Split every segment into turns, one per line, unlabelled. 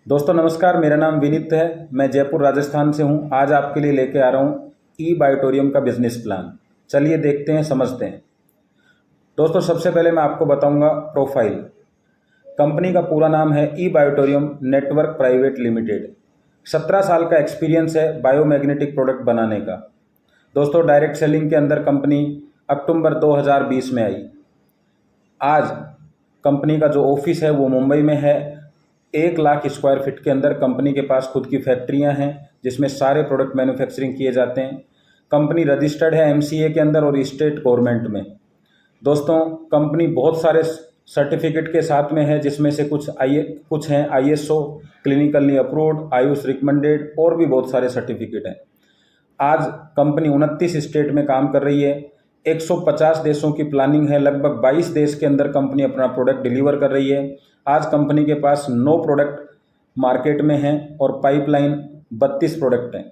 दोस्तों नमस्कार, मेरा नाम विनीत है। मैं जयपुर राजस्थान से हूँ। आज आपके लिए लेके आ रहा हूँ ई बायोटोरियम का बिजनेस प्लान। चलिए देखते हैं, समझते हैं। दोस्तों सबसे पहले मैं आपको बताऊंगा प्रोफाइल। कंपनी का पूरा नाम है ई बायोटोरियम नेटवर्क प्राइवेट लिमिटेड। 17 साल का एक्सपीरियंस है बायोमैग्नेटिक प्रोडक्ट बनाने का। दोस्तों डायरेक्ट सेलिंग के अंदर कंपनी अक्टूबर 2020 में आई। आज कंपनी का जो ऑफिस है वो मुंबई में है। 1 लाख स्क्वायर फीट के अंदर कंपनी के पास खुद की फैक्ट्रियां हैं जिसमें सारे प्रोडक्ट मैन्युफैक्चरिंग किए जाते हैं। कंपनी रजिस्टर्ड है एमसीए के अंदर और स्टेट गवर्नमेंट में। दोस्तों कंपनी बहुत सारे सर्टिफिकेट के साथ में है जिसमें से कुछ हैं ISO, clinically approved, Ayush recommended और भी बहुत सारे सर्टिफिकेट हैं। आज कंपनी 29 स्टेट में काम कर रही है। 150 देशों की प्लानिंग है। लगभग 22 देश के अंदर कंपनी अपना प्रोडक्ट डिलीवर कर रही है। आज कंपनी के पास 9 प्रोडक्ट मार्केट में हैं और पाइपलाइन 32 प्रोडक्ट हैं।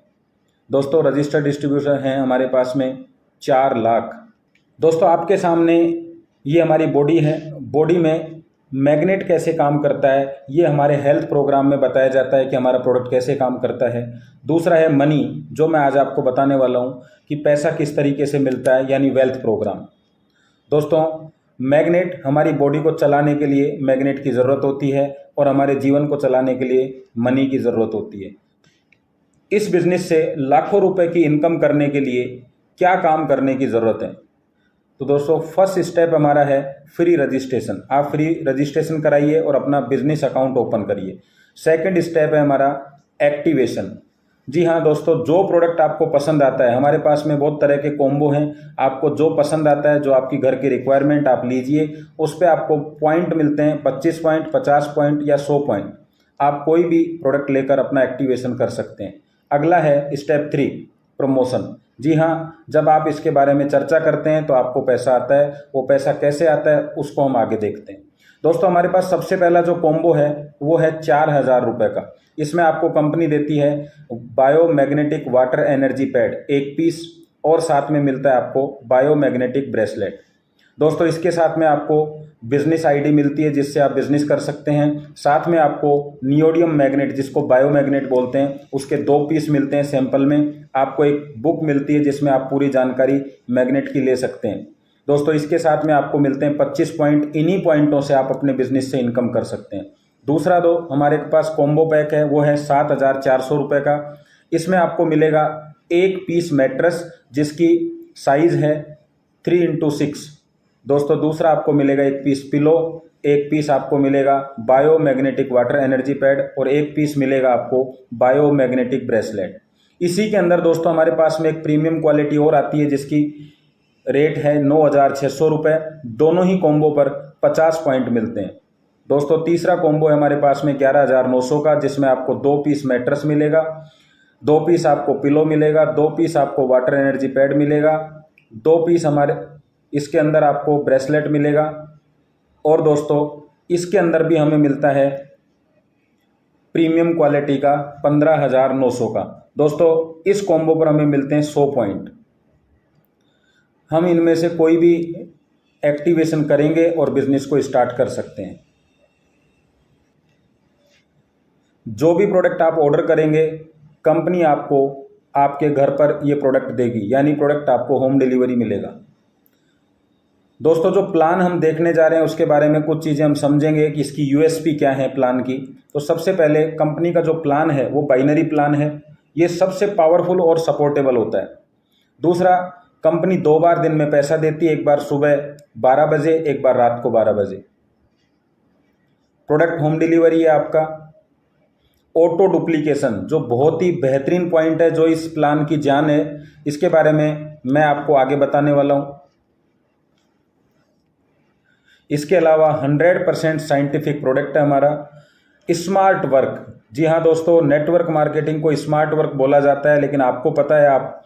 दोस्तों रजिस्टर्ड डिस्ट्रीब्यूटर हैं हमारे पास में 4 लाख। दोस्तों आपके सामने ये हमारी बॉडी है। बॉडी में मैग्नेट कैसे काम करता है ये हमारे हेल्थ प्रोग्राम में बताया जाता है कि हमारा प्रोडक्ट कैसे काम करता है। दूसरा है मनी, जो मैं आज आपको बताने वाला हूँ कि पैसा किस तरीके से मिलता है, यानी वेल्थ प्रोग्राम। दोस्तों मैग्नेट हमारी बॉडी को चलाने के लिए मैग्नेट की ज़रूरत होती है और हमारे जीवन को चलाने के लिए मनी की ज़रूरत होती है। इस बिज़नेस से लाखों रुपए की इनकम करने के लिए क्या काम करने की ज़रूरत है? तो दोस्तों फर्स्ट स्टेप हमारा है फ्री रजिस्ट्रेशन। आप फ्री रजिस्ट्रेशन कराइए और अपना बिजनेस अकाउंट ओपन करिए। सेकंड स्टेप है हमारा एक्टिवेशन। जी हाँ दोस्तों, जो प्रोडक्ट आपको पसंद आता है, हमारे पास में बहुत तरह के कॉम्बो हैं। आपको जो पसंद आता है, जो आपकी घर की रिक्वायरमेंट, आप लीजिए। उस पर आपको पॉइंट मिलते हैं 25 पॉइंट, 50 पॉइंट या 100 पॉइंट। आप कोई भी प्रोडक्ट लेकर अपना एक्टिवेशन कर सकते हैं। अगला है स्टेप 3 प्रमोशन। जी हाँ, जब आप इसके बारे में चर्चा करते हैं तो आपको पैसा आता है। वो पैसा कैसे आता है उसको हम आगे देखते हैं। दोस्तों हमारे पास सबसे पहला जो कॉम्बो है वो है 4,000 रुपये का। इसमें आपको कंपनी देती है biomagnetic water energy pad 1 piece और साथ में मिलता है आपको बायोमैग्नेटिक ब्रेसलेट। दोस्तों इसके साथ में आपको बिजनेस आईडी मिलती है जिससे आप बिजनेस कर सकते हैं। साथ में आपको नियोडियम मैग्नेट, जिसको बायोमैग्नेट बोलते हैं, उसके 2 पीस मिलते हैं सैंपल में। आपको एक बुक मिलती है जिसमें आप पूरी जानकारी मैग्नेट की ले सकते हैं। दोस्तों इसके साथ में आपको मिलते हैं 25 पॉइंट। इन्हीं पॉइंटों से आप अपने बिजनेस से इनकम कर सकते हैं। दूसरा दो हमारे पास कॉम्बो पैक है, वो है 7,400 रुपये का। इसमें आपको मिलेगा 1 पीस मैट्रेस जिसकी साइज है 3x6। दोस्तों दूसरा आपको मिलेगा 1 पीस पिलो, 1 पीस आपको मिलेगा बायोमैग्नेटिक वाटर एनर्जी पैड और 1 पीस मिलेगा आपको बायोमैग्नेटिक ब्रेसलेट। इसी के अंदर दोस्तों हमारे पास में एक प्रीमियम क्वालिटी और आती है जिसकी रेट है 9,600 रुपये। दोनों ही कॉम्बो पर 50 पॉइंट मिलते हैं। दोस्तों तीसरा कॉम्बो है हमारे पास में 11,900 का, जिसमें आपको 2 पीस मैट्रेस मिलेगा, 2 पीस आपको पिलो मिलेगा, 2 पीस आपको वाटर एनर्जी पैड मिलेगा, 2 पीस हमारे इसके अंदर आपको ब्रेसलेट मिलेगा। और दोस्तों इसके अंदर भी हमें मिलता है प्रीमियम क्वालिटी का 15,900 का। दोस्तों इस कॉम्बो पर हमें मिलते हैं 100 पॉइंट। हम इनमें से कोई भी एक्टिवेशन करेंगे और बिजनेस को स्टार्ट कर सकते हैं। जो भी प्रोडक्ट आप ऑर्डर करेंगे कंपनी आपको आपके घर पर ये प्रोडक्ट देगी, यानी प्रोडक्ट आपको होम डिलीवरी मिलेगा। दोस्तों जो प्लान हम देखने जा रहे हैं उसके बारे में कुछ चीज़ें हम समझेंगे कि इसकी यूएसपी क्या है प्लान की। तो सबसे पहले कंपनी का जो प्लान है वो बाइनरी प्लान है। ये सबसे पावरफुल और सपोर्टेबल होता है। दूसरा, कंपनी 2 बार दिन में पैसा देती है, एक बार सुबह 12 बजे, एक बार रात को 12 बजे। प्रोडक्ट होम डिलीवरी है आपका। ऑटो डुप्लीकेशन जो बहुत ही बेहतरीन पॉइंट है, जो इस प्लान की जान है, इसके बारे में मैं आपको आगे बताने वाला हूँ। इसके अलावा 100% साइंटिफिक प्रोडक्ट है हमारा। स्मार्ट वर्क, जी हाँ दोस्तों, नेटवर्क मार्केटिंग को स्मार्ट वर्क बोला जाता है, लेकिन आपको पता है आप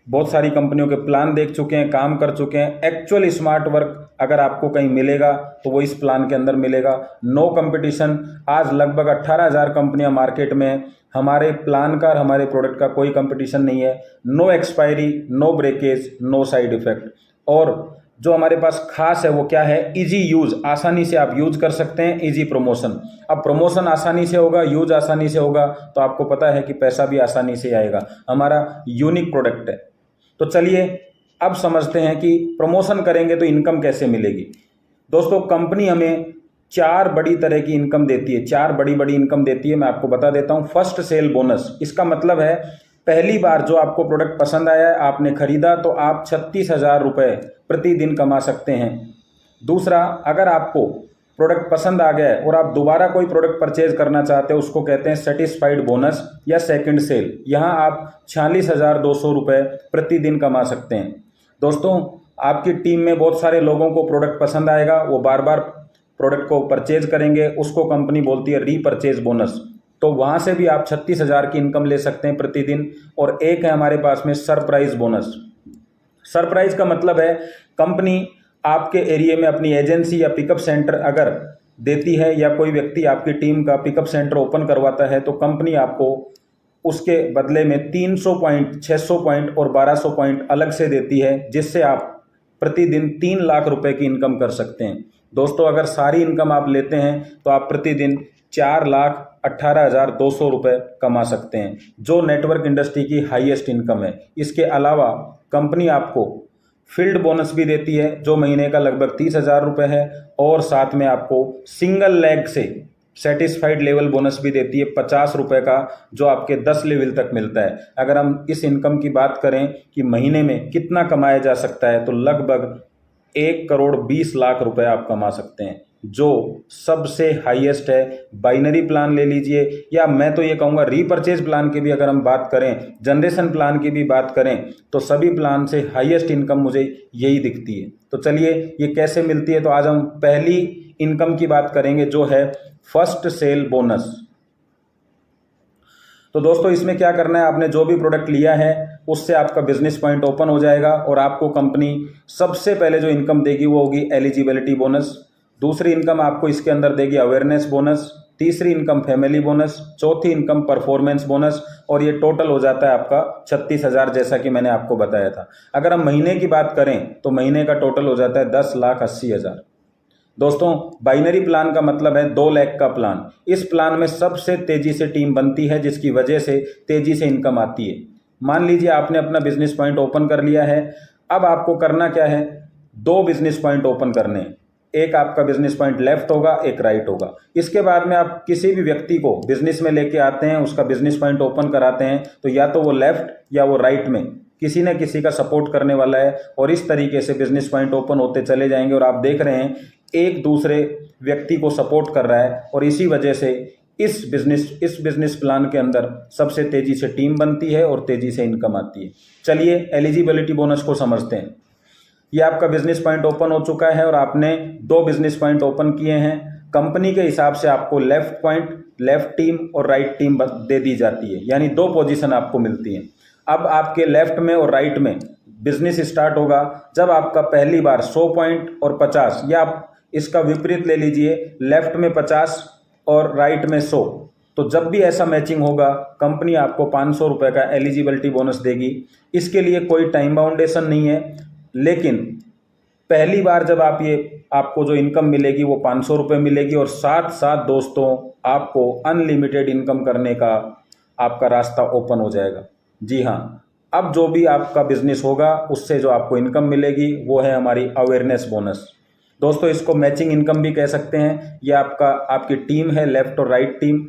बहुत सारी कंपनियों के प्लान देख चुके हैं, काम कर चुके हैं। एक्चुअल स्मार्ट वर्क अगर आपको कहीं मिलेगा तो वो इस प्लान के अंदर मिलेगा। No competition. आज लगभग 18,000 कंपनियां मार्केट में हैं। हमारे प्लान का और हमारे प्रोडक्ट का कोई कंपटीशन नहीं है। No expiry, no breakage, no side effect. और जो हमारे पास खास है वो क्या है, इजी यूज, आसानी से आप यूज कर सकते हैं, इजी प्रमोशन। अब प्रमोशन आसानी से होगा, यूज आसानी से होगा, तो आपको पता है कि पैसा भी आसानी से आएगा। हमारा यूनिक प्रोडक्ट है। तो चलिए अब समझते हैं कि प्रमोशन करेंगे तो इनकम कैसे मिलेगी। दोस्तों कंपनी हमें 4 बड़ी तरह की इनकम देती है, 4 बड़ी बड़ी इनकम देती है। मैं आपको बता देता हूं। फर्स्ट सेल बोनस, इसका मतलब है पहली बार जो आपको प्रोडक्ट पसंद आया है, आपने खरीदा, तो आप 36,000 रुपये प्रतिदिन कमा सकते हैं। दूसरा, अगर आपको प्रोडक्ट पसंद आ गया है और आप दोबारा कोई प्रोडक्ट परचेज करना चाहते हैं, उसको कहते हैं सेटिस्फाइड बोनस या सेकंड सेल। यहाँ आप 46,200 रुपये प्रतिदिन कमा सकते हैं। दोस्तों आपकी टीम में बहुत सारे लोगों को प्रोडक्ट पसंद आएगा, वो बार बार प्रोडक्ट को परचेज करेंगे, उसको कंपनी बोलती है रीपरचेज बोनस। तो वहाँ से भी आप 36,000 की इनकम ले सकते हैं प्रतिदिन। और एक है हमारे पास में सरप्राइज बोनस। सरप्राइज का मतलब है कंपनी आपके एरिया में अपनी एजेंसी या पिकअप सेंटर अगर देती है, या कोई व्यक्ति आपकी टीम का पिकअप सेंटर ओपन करवाता है, तो कंपनी आपको उसके बदले में 300 पॉइंट, 600 पॉइंट और 1200 पॉइंट अलग से देती है, जिससे आप प्रतिदिन 3 लाख रुपए की इनकम कर सकते हैं। दोस्तों अगर सारी इनकम आप लेते हैं तो आप प्रतिदिन 4,18,200 रुपये कमा सकते हैं, जो नेटवर्क इंडस्ट्री की हाईएस्ट इनकम है। इसके अलावा कंपनी आपको फील्ड बोनस भी देती है, जो महीने का लगभग 30,000 रुपये है, और साथ में आपको सिंगल लेग से सेटिस्फाइड लेवल बोनस भी देती है 50 रुपये का, जो आपके 10 लेवल तक मिलता है। अगर हम इस इनकम की बात करें कि महीने में कितना कमाया जा सकता है, तो लगभग 1,20,00,000 रुपए आप कमा सकते हैं, जो सबसे हाईएस्ट है। बाइनरी प्लान ले लीजिए, या मैं तो ये कहूँगा रीपरचेज प्लान की भी अगर हम बात करें, जनरेशन प्लान की भी बात करें, तो सभी प्लान से हाईएस्ट इनकम मुझे यही दिखती है। तो चलिए ये कैसे मिलती है, तो आज हम पहली इनकम की बात करेंगे, जो है फर्स्ट सेल बोनस। तो दोस्तों इसमें क्या करना है, आपने जो भी प्रोडक्ट लिया है उससे आपका बिजनेस पॉइंट ओपन हो जाएगा, और आपको कंपनी सबसे पहले जो इनकम देगी वो होगी एलिजिबिलिटी बोनस। दूसरी इनकम आपको इसके अंदर देगी अवेयरनेस बोनस। तीसरी इनकम फैमिली बोनस। चौथी इनकम परफॉर्मेंस बोनस। और ये टोटल हो जाता है आपका 36,000, जैसा कि मैंने आपको बताया था। अगर हम महीने की बात करें तो महीने का टोटल हो जाता है 10,80,000। दोस्तों बाइनरी प्लान का मतलब है 2 लाख का प्लान। इस प्लान में सबसे तेजी से टीम बनती है, जिसकी वजह से तेजी से इनकम आती है। मान लीजिए आपने अपना बिजनेस पॉइंट ओपन कर लिया है। अब आपको करना क्या है, 2 बिजनेस पॉइंट ओपन करने हैं। एक आपका बिजनेस पॉइंट लेफ्ट होगा, एक राइट होगा। इसके बाद में आप किसी भी व्यक्ति को बिजनेस में लेके आते हैं, उसका बिजनेस पॉइंट ओपन कराते हैं, तो या तो वो लेफ्ट या वो राइट में किसी न किसी का सपोर्ट करने वाला है, और इस तरीके से बिजनेस पॉइंट ओपन होते चले जाएंगे। और आप देख रहे हैं एक दूसरे व्यक्ति को सपोर्ट कर रहा है, और इसी वजह से इस बिजनेस प्लान के अंदर सबसे तेजी से टीम बनती है और तेजी से इनकम आती है। चलिए एलिजिबिलिटी बोनस को समझते हैं। ये आपका बिजनेस पॉइंट ओपन हो चुका है और आपने 2 बिजनेस पॉइंट ओपन किए हैं। कंपनी के हिसाब से आपको लेफ्ट पॉइंट, लेफ्ट टीम और राइट टीम दे दी जाती है, यानी 2 पोजीशन आपको मिलती हैं। अब आपके लेफ्ट में और राइट में बिजनेस स्टार्ट होगा जब आपका पहली बार 100 पॉइंट और 50, या आप इसका विपरीत ले लीजिए, लेफ्ट में 50 और राइट में 100। तो जब भी ऐसा मैचिंग होगा, कंपनी आपको 500 रुपये का एलिजिबिलिटी बोनस देगी। इसके लिए कोई टाइम बाउंडेशन नहीं है, लेकिन पहली बार जब आपको जो इनकम मिलेगी वो 500 रुपये मिलेगी, और साथ साथ दोस्तों आपको अनलिमिटेड इनकम करने का आपका रास्ता ओपन हो जाएगा। जी हाँ, अब जो भी आपका बिजनेस होगा उससे जो आपको इनकम मिलेगी वो है हमारी अवेयरनेस बोनस। दोस्तों इसको मैचिंग इनकम भी कह सकते हैं। ये आपकी टीम है, लेफ्ट और राइट टीम।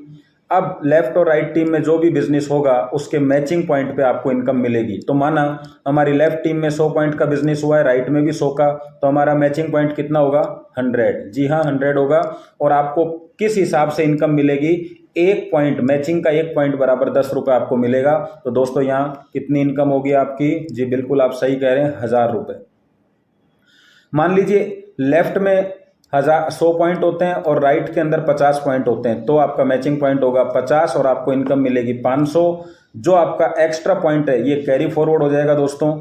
अब लेफ्ट और राइट टीम में जो भी बिजनेस होगा उसके मैचिंग पॉइंट पे आपको इनकम मिलेगी। तो माना हमारी लेफ्ट टीम में 100 पॉइंट का बिजनेस हुआ है, राइट में भी 100 का, तो हमारा मैचिंग पॉइंट कितना होगा, 100। जी हाँ 100 होगा। और आपको किस हिसाब से इनकम मिलेगी, 1 पॉइंट, मैचिंग का 1 पॉइंट बराबर 10 रुपये आपको मिलेगा। तो दोस्तों यहाँ कितनी इनकम होगी आपकी, जी बिल्कुल आप सही कह रहे हैं, 1000 रुपये। मान लीजिए लेफ्ट में 100 पॉइंट होते हैं और राइट के अंदर 50 पॉइंट होते हैं, तो आपका मैचिंग पॉइंट होगा 50 और आपको इनकम मिलेगी 500। जो आपका एक्स्ट्रा पॉइंट है ये कैरी फॉरवर्ड हो जाएगा। दोस्तों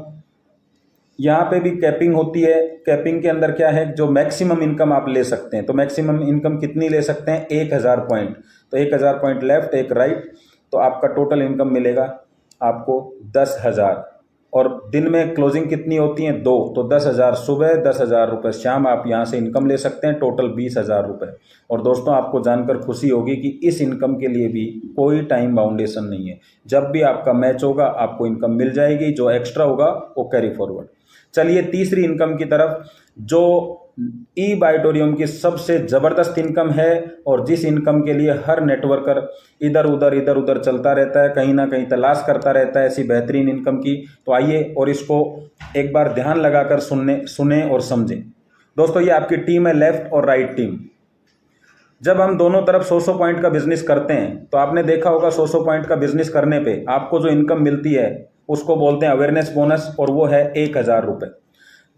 यहाँ पे भी कैपिंग होती है। कैपिंग के अंदर क्या है, जो मैक्सिमम इनकम आप ले सकते हैं, तो मैक्सिमम इनकम कितनी ले सकते हैं, 1000 पॉइंट। तो 1000 पॉइंट लेफ्ट, एक राइट, तो आपका टोटल इनकम मिलेगा आपको 10,000। और दिन में क्लोजिंग कितनी होती है 2, तो 10,000 सुबह 10,000 रुपये शाम आप यहाँ से इनकम ले सकते हैं, टोटल 20,000 रुपये। और दोस्तों आपको जानकर खुशी होगी कि इस इनकम के लिए भी कोई टाइम बाउंडेशन नहीं है, जब भी आपका मैच होगा आपको इनकम मिल जाएगी, जो एक्स्ट्रा होगा वो कैरी फॉरवर्ड। चलिए तीसरी इनकम की तरफ, जो ई बाइटोरियम की सबसे ज़बरदस्त इनकम है और जिस इनकम के लिए हर नेटवर्कर इधर उधर चलता रहता है, कहीं ना कहीं तलाश करता रहता है ऐसी बेहतरीन इनकम की। तो आइए और इसको एक बार ध्यान लगाकर सुने और समझें। दोस्तों ये आपकी टीम है, लेफ्ट और राइट टीम। जब हम दोनों तरफ 100 पॉइंट का बिजनेस करते हैं तो आपने देखा होगा 100 पॉइंट का बिजनेस करने पे आपको जो इनकम मिलती है उसको बोलते हैं अवेयरनेस बोनस, और वो है 1,000 रुपये।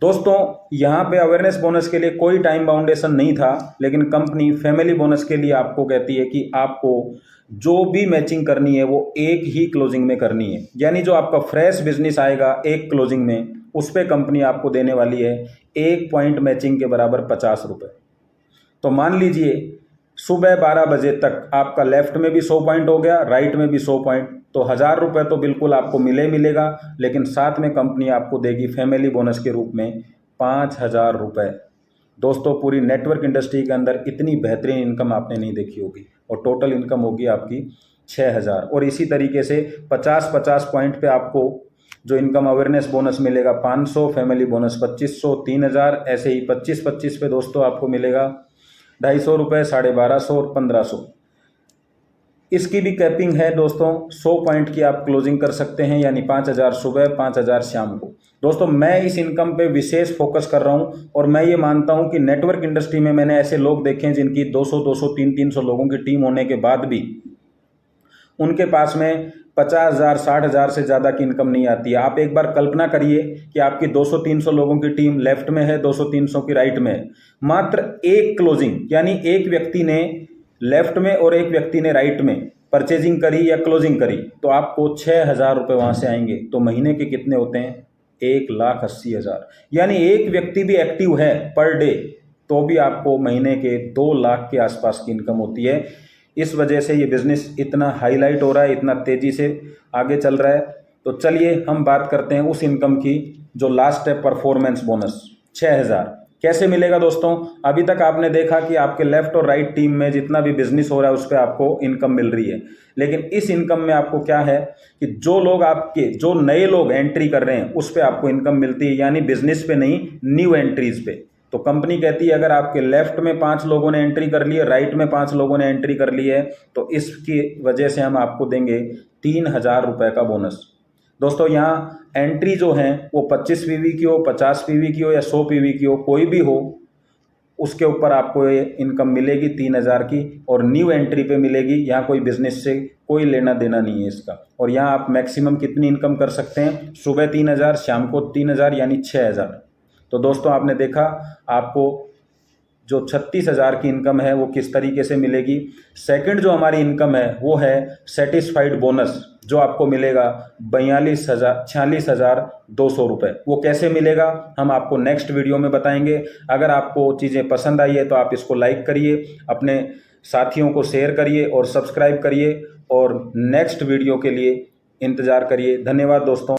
दोस्तों यहाँ पे अवेयरनेस बोनस के लिए कोई टाइम बाउंडेशन नहीं था, लेकिन कंपनी फैमिली बोनस के लिए आपको कहती है कि आपको जो भी मैचिंग करनी है वो एक ही क्लोजिंग में करनी है। यानी जो आपका फ्रेश बिजनेस आएगा एक क्लोजिंग में, उस पर कंपनी आपको देने वाली है 1 पॉइंट मैचिंग के बराबर 50 रुपये। तो मान लीजिए सुबह 12 बजे तक आपका लेफ्ट में भी 100 पॉइंट हो गया, राइट में भी 100 पॉइंट, तो 1,000 रुपये तो बिल्कुल आपको मिलेगा, लेकिन साथ में कंपनी आपको देगी फैमिली बोनस के रूप में 5,000 रुपये। दोस्तों पूरी नेटवर्क इंडस्ट्री के अंदर इतनी बेहतरीन इनकम आपने नहीं देखी होगी, और टोटल इनकम होगी आपकी 6,000। और इसी तरीके से 50-50 पॉइंट पे आपको जो इनकम अवेयरनेस बोनस मिलेगा 500, फैमिली बोनस 2,500, 3,000, ऐसे ही 25-25 पे दोस्तों आपको मिलेगा 250 रुपये, 1,250 और 1,500। इसकी भी कैपिंग है दोस्तों, 100 पॉइंट की आप क्लोजिंग कर सकते हैं, यानी 5,000 सुबह, 5,000 शाम को। दोस्तों मैं इस इनकम पे विशेष फोकस कर रहा हूं, और मैं ये मानता हूं कि नेटवर्क इंडस्ट्री में मैंने ऐसे लोग देखे हैं जिनकी 200, 300 लोगों की टीम होने के बाद भी उनके पास में 50,000, 60,000 से ज़्यादा की इनकम नहीं आती है। आप एक बार कल्पना करिए कि आपकी 200-300 लोगों की टीम लेफ्ट में है, 200-300 की राइट में है, मात्र एक क्लोजिंग, यानी एक व्यक्ति ने लेफ्ट में और एक व्यक्ति ने राइट में परचेजिंग करी या क्लोजिंग करी, तो आपको 6,000 रुपये वहाँ से आएंगे। तो महीने के कितने होते हैं? 1,80,000। यानी एक व्यक्ति भी एक्टिव है पर डे तो भी आपको महीने के 2 लाख के आसपास की इनकम होती है। इस वजह से ये बिज़नेस इतना हाईलाइट हो रहा है, इतना तेज़ी से आगे चल रहा है। तो चलिए हम बात करते हैं उस इनकम की जो लास्ट है, परफॉर्मेंस बोनस 6,000 कैसे मिलेगा। दोस्तों अभी तक आपने देखा कि आपके लेफ्ट और राइट टीम में जितना भी बिजनेस हो रहा है उस पर आपको इनकम मिल रही है, लेकिन इस इनकम में आपको क्या है कि जो नए लोग एंट्री कर रहे हैं उस पर आपको इनकम मिलती है, यानी बिजनेस पे नहीं, न्यू एंट्रीज पे। तो कंपनी कहती है अगर आपके लेफ्ट में 5 लोगों ने एंट्री कर ली है, राइट में 5 लोगों ने एंट्री कर ली है, तो इसकी वजह से हम आपको देंगे 3,000 रुपये का बोनस। दोस्तों यहाँ एंट्री जो है वो 25 पीवी की हो, 50 पीवी की हो या 100 पीवी की हो, कोई भी हो, उसके ऊपर आपको ये इनकम मिलेगी 3,000 की, और न्यू एंट्री पे मिलेगी। यहाँ कोई बिजनेस से कोई लेना देना नहीं है इसका। और यहाँ आप मैक्सिमम कितनी इनकम कर सकते हैं? सुबह 3,000, शाम को 3,000, यानी 6,000। तो दोस्तों आपने देखा आपको जो 36,000 की इनकम है वो किस तरीके से मिलेगी। सेकंड जो हमारी इनकम है वो है सेटिस्फाइड बोनस, जो आपको मिलेगा 46,200 रुपये। वो कैसे मिलेगा हम आपको नेक्स्ट वीडियो में बताएंगे। अगर आपको चीज़ें पसंद आई है तो आप इसको लाइक करिए, अपने साथियों को शेयर करिए और सब्सक्राइब करिए, और नेक्स्ट वीडियो के लिए इंतज़ार करिए। धन्यवाद दोस्तों।